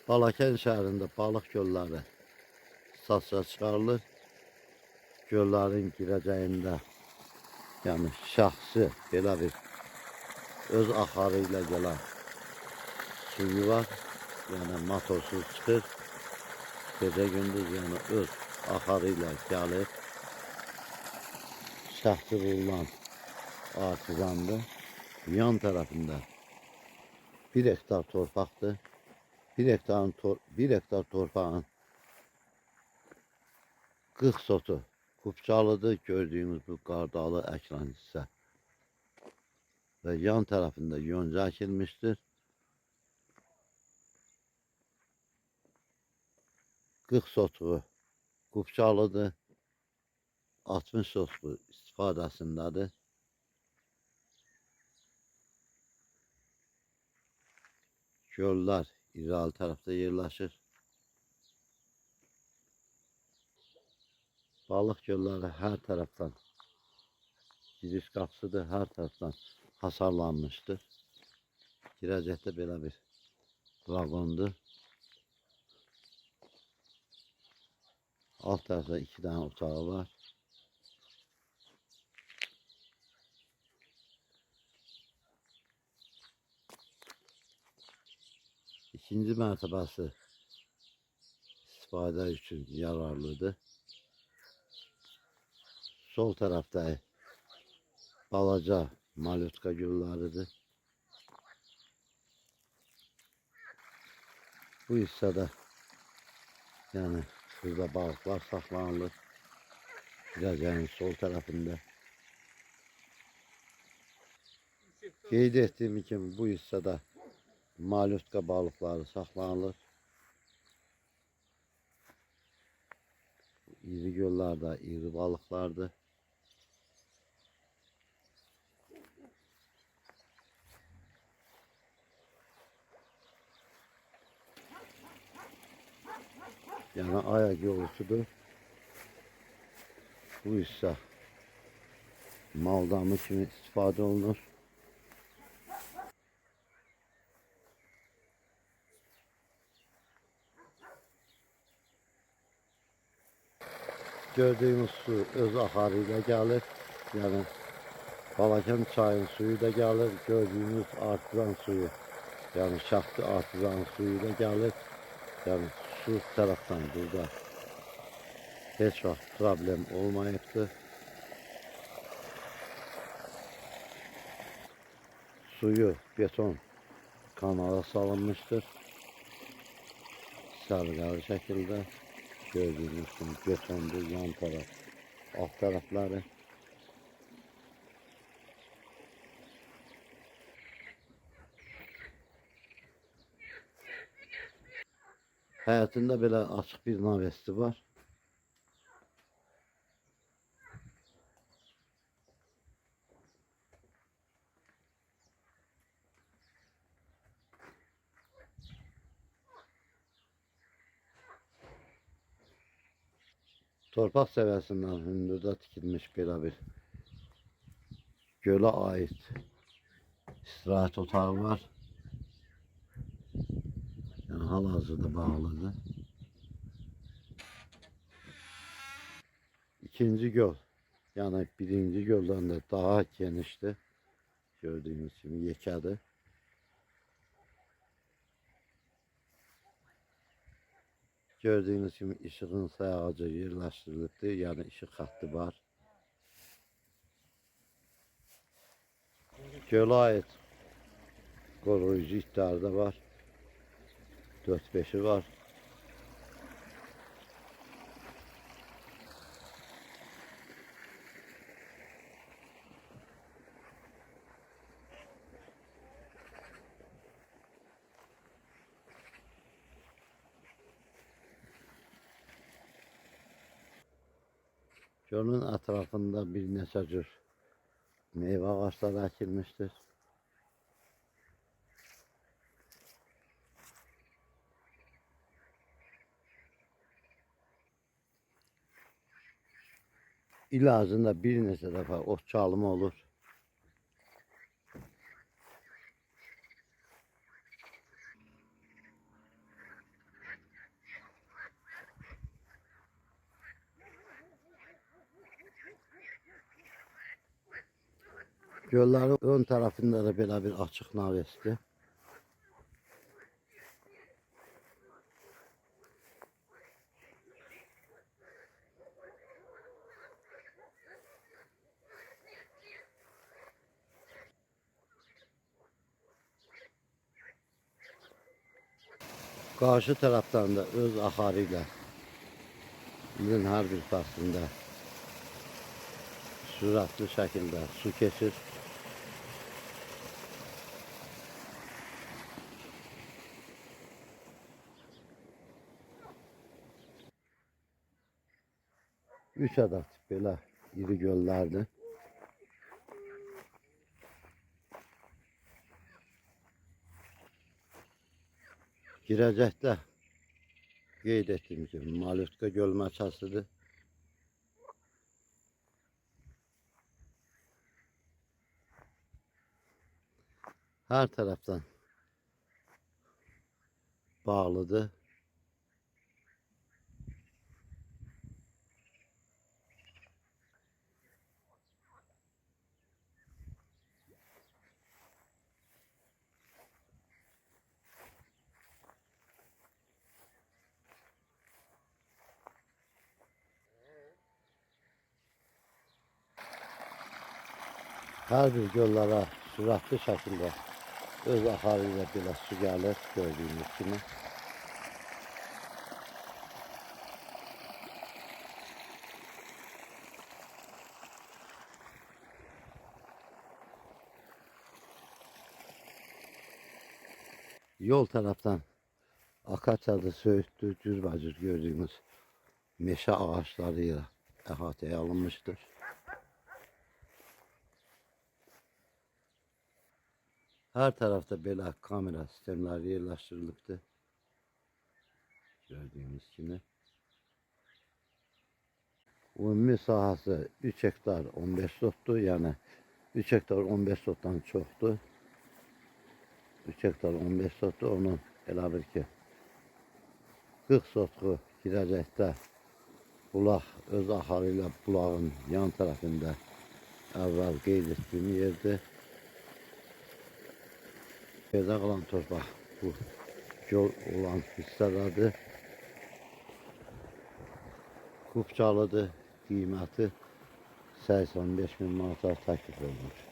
Balakən şəhərində balıq gölləri satışa çıxarılır. Göllərin girəcəyində, yəni şəxsi belə bir öz axarı ilə gələn suyu var. Yəni motorsuz çıxır. Gecə gündüz yəni öz axarı ilə gəlir. Şəxsi bulunan artizandır. Yan tərəfində 1 hektar torpaqdır. 1 hektar torpağın 40 sotu Kupçalıdır. Gördüğünüz bu qardalı əkran hissə. Və yan tərəfində yonca əkilmişdir. 40 sotu Kupçalıdır. 60 sotu istifadəsindədir. Göllər İrəli tərəfdə yerləşir. Balıq gölləri hər tərəfdən giriş qapısıdır, hər tərəfdən hasarlanmışdır. Girəcəkdə belə bir vagondur. Alt tərəfdə 2 dənə otağı var. İkinci mərtəbəsi istifadə üçün yararlıdır. Sol tərəfdə balaca malyotka gölləridir. Bu hissədə yəni burada balıqlar saxlanılır. Girəcəyin sol tərəfində. Qeyd etdiyim kimi bu hissədə malyotka balıqları saxlanılır. İri göllərdə iri balıqlardır. Yəni ayak yolusudur. Bu hissə mal damı kimi istifadə olunur. Gördüğünüz su öz axarı ilə gəlir. Yəni Balakən çayın suyu da gəlir. Gördüğünüz artizan suyu, yəni şəxsi artizan suyu da gəlir. Yəni su tərəfdən burada heç vaxt problem olmayıbdır. Suyu beton kanala salınmışdır. Səliqəli şəkildə. Gördüğünüz kimi betondur yan taraf, alt tarafları. Həyətində belə açıq bir navesti var. Torpaq səviyyəsindən hündürdə tikilmiş belə bir gölə ait istirahət otağı var. Yəni hal-hazırda bağlıdır. İkinci göl, yəni birinci göldən də daha genişdir. Gördüğünüz kimi yekədir. Gördüğünüz kimi işığın sayağacı yerləşdirilibdir. Yəni işıq xətti var. Gölə ait qoruyucu itləri də var. 4-5'i var. Gölün ətrafında bir neçə cür meyve ağaçları əkilmişdir. İl ağzında bir neçə dəfə ot çalımı olur. Göllerin ön tarafında da belə bir açıq navesdir. Karşı taraftan da öz axarıyla ilin hər bir faslında süratli şəkildə su keçir. Üç adet belə iri göllərdir. Girəcəkdə qeyd etdiyim kimi Malyutka gölməçəsidir. Hər tərəfdən bağlıdır. Hər bir göllərə sürətli şəkildə öz axarı ilə belə su gəlir, gördüyünüz kimi. Yol tərəfdən akasiyadır, söyüddür, cürbəcür gördüyümüz meşə ağaçları ilə əhatəyə alınmışdır. Hər tərəfdə belə kamera sistemləri yerləşdirilibdir. Gördüyünüz kimi. Ümumi sahəsi 3 hektar 15 sotdur. Yəni 3 hektar 15 sotdan çoxdur. 3 hektar 15 sotdur. Onun elə bir ki 40 sotku girəcəkdə bulaq öz axarı ilə bulağın yan tərəfində əvvəl qeyd etdiyim yerdir. Yerdə qalan torpaq bu göl olan hissədədir. Kupçalıdır, qiyməti 85.000 manata təklif olunur.